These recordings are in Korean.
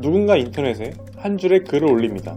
누군가 인터넷에 한 줄의 글을 올립니다.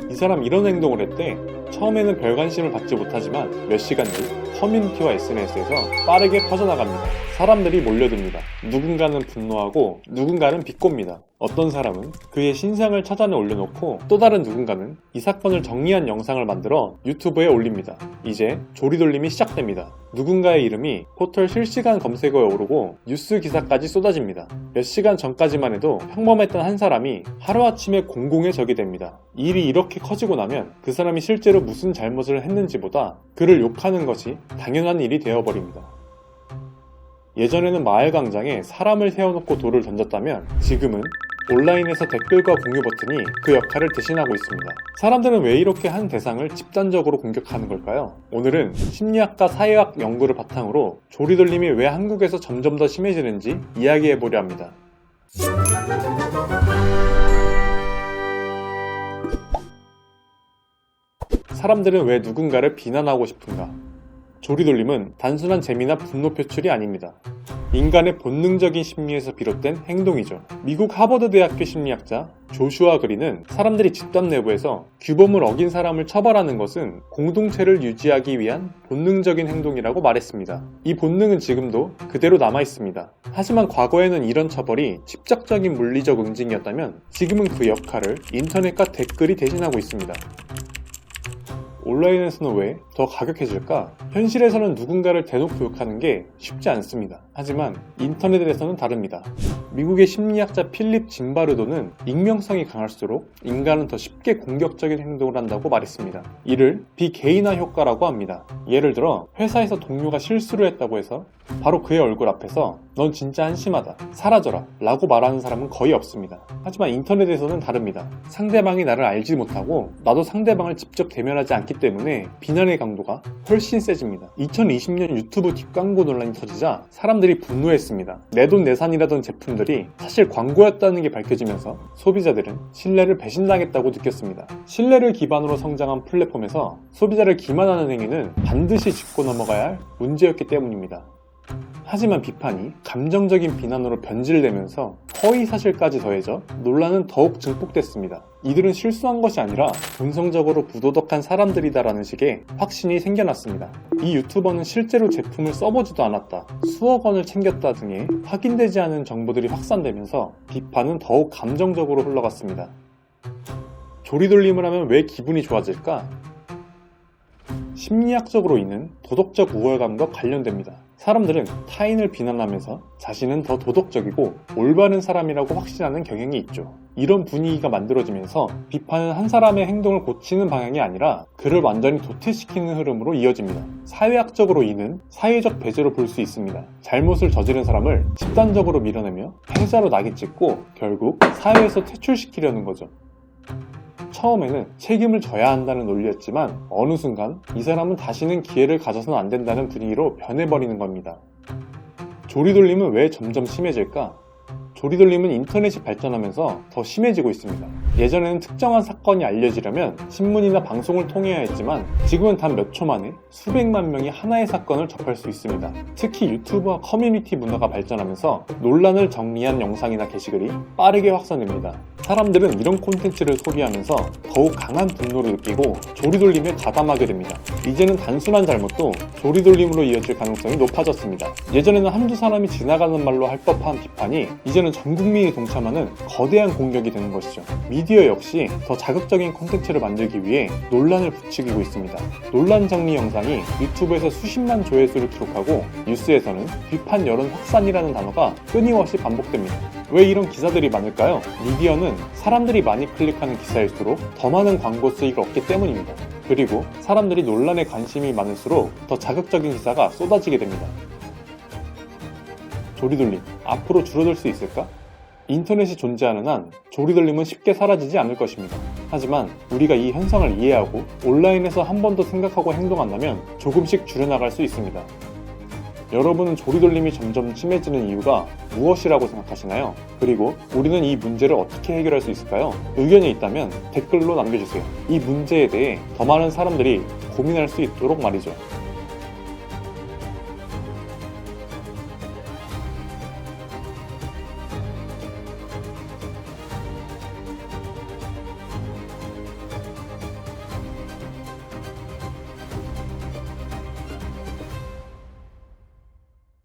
이 사람 이런 행동을 했대. 처음에는 별 관심을 받지 못하지만 몇 시간 뒤 커뮤니티와 SNS에서 빠르게 퍼져나갑니다. 사람들이 몰려듭니다. 누군가는 분노하고 누군가는 비꼽니다. 어떤 사람은 그의 신상을 찾아내 올려놓고 또 다른 누군가는 이 사건을 정리한 영상을 만들어 유튜브에 올립니다. 이제 조리돌림이 시작됩니다. 누군가의 이름이 포털 실시간 검색어에 오르고 뉴스 기사까지 쏟아집니다. 몇 시간 전까지만 해도 평범했던 한 사람이 하루아침에 공공의 적이 됩니다. 일이 이렇게 커지고 나면 그 사람이 실제로 무슨 잘못을 했는지보다 그를 욕하는 것이 당연한 일이 되어버립니다. 예전에는 마을 광장에 사람을 세워놓고 돌을 던졌다면 지금은 온라인에서 댓글과 공유 버튼이 그 역할을 대신하고 있습니다. 사람들은 왜 이렇게 한 대상을 집단적으로 공격하는 걸까요? 오늘은 심리학과 사회학 연구를 바탕으로 조리돌림이 왜 한국에서 점점 더 심해지는지 이야기해보려 합니다. 사람들은 왜 누군가를 비난하고 싶은가? 조리돌림은 단순한 재미나 분노 표출이 아닙니다. 인간의 본능적인 심리에서 비롯된 행동이죠. 미국 하버드 대학교 심리학자 조슈아 그린은 사람들이 집단 내부에서 규범을 어긴 사람을 처벌하는 것은 공동체를 유지하기 위한 본능적인 행동이라고 말했습니다. 이 본능은 지금도 그대로 남아있습니다. 하지만 과거에는 이런 처벌이 직접적인 물리적 응징이었다면 지금은 그 역할을 인터넷과 댓글이 대신하고 있습니다. 온라인에서는 왜 더 가격해질까? 현실에서는 누군가를 대놓고 욕하는 게 쉽지 않습니다. 하지만 인터넷에서는 다릅니다. 미국의 심리학자 필립 짐바르도는 익명성이 강할수록 인간은 더 쉽게 공격적인 행동을 한다고 말했습니다. 이를 비개인화 효과라고 합니다. 예를 들어 회사에서 동료가 실수를 했다고 해서 바로 그의 얼굴 앞에서 넌 진짜 한심하다, 사라져라 라고 말하는 사람은 거의 없습니다. 하지만 인터넷에서는 다릅니다. 상대방이 나를 알지 못하고 나도 상대방을 직접 대면하지 않기 때문에 비난의 강도가 훨씬 세집니다. 2020년 유튜브 뒷광고 논란이 터지자 사람들이 분노했습니다. 내돈내산이라던 제품들이 사실 광고였다는 게 밝혀지면서 소비자들은 신뢰를 배신당했다고 느꼈습니다. 신뢰를 기반으로 성장한 플랫폼에서 소비자를 기만하는 행위는 반드시 짚고 넘어가야 할 문제였기 때문입니다. 하지만 비판이 감정적인 비난으로 변질되면서 허위사실까지 더해져 논란은 더욱 증폭됐습니다. 이들은 실수한 것이 아니라 본성적으로 부도덕한 사람들이다라는 식의 확신이 생겨났습니다. 이 유튜버는 실제로 제품을 써보지도 않았다, 수억 원을 챙겼다 등의 확인되지 않은 정보들이 확산되면서 비판은 더욱 감정적으로 흘러갔습니다. 조리돌림을 하면 왜 기분이 좋아질까? 심리학적으로 있는 도덕적 우월감과 관련됩니다. 사람들은 타인을 비난하면서 자신은 더 도덕적이고 올바른 사람이라고 확신하는 경향이 있죠. 이런 분위기가 만들어지면서 비판은 한 사람의 행동을 고치는 방향이 아니라 그를 완전히 도태시키는 흐름으로 이어집니다. 사회학적으로 이는 사회적 배제로 볼 수 있습니다. 잘못을 저지른 사람을 집단적으로 밀어내며 패자로 낙인 찍고 결국 사회에서 퇴출시키려는 거죠. 처음에는 책임을 져야 한다는 논리였지만 어느 순간 이 사람은 다시는 기회를 가져서는 안 된다는 분위기로 변해버리는 겁니다. 조리돌림은 왜 점점 심해질까? 조리돌림은 인터넷이 발전하면서 더 심해지고 있습니다. 예전에는 특정한 사건이 알려지려면 신문이나 방송을 통해야 했지만 지금은 단 몇 초 만에 수백만 명이 하나의 사건을 접할 수 있습니다. 특히 유튜브와 커뮤니티 문화가 발전하면서 논란을 정리한 영상이나 게시글이 빠르게 확산됩니다. 사람들은 이런 콘텐츠를 소비하면서 더욱 강한 분노를 느끼고 조리돌림에 가담하게 됩니다. 이제는 단순한 잘못도 조리돌림으로 이어질 가능성이 높아졌습니다. 예전에는 한두 사람이 지나가는 말로 할 법한 비판이 이제는 전 국민이 동참하는 거대한 공격이 되는 것이죠. 미디어 역시 더 자극적인 콘텐츠를 만들기 위해 논란을 부추기고 있습니다. 논란 정리 영상이 유튜브에서 수십만 조회수를 기록하고 뉴스에서는 비판 여론 확산이라는 단어가 끊임없이 반복됩니다. 왜 이런 기사들이 많을까요? 미디어는 사람들이 많이 클릭하는 기사일수록 더 많은 광고 수익을 얻기 때문입니다. 그리고 사람들이 논란에 관심이 많을수록 더 자극적인 기사가 쏟아지게 됩니다. 조리돌림, 앞으로 줄어들 수 있을까? 인터넷이 존재하는 한 조리돌림은 쉽게 사라지지 않을 것입니다. 하지만 우리가 이 현상을 이해하고 온라인에서 한 번 더 생각하고 행동한다면 조금씩 줄여나갈 수 있습니다. 여러분은 조리돌림이 점점 심해지는 이유가 무엇이라고 생각하시나요? 그리고 우리는 이 문제를 어떻게 해결할 수 있을까요? 의견이 있다면 댓글로 남겨주세요. 이 문제에 대해 더 많은 사람들이 고민할 수 있도록 말이죠.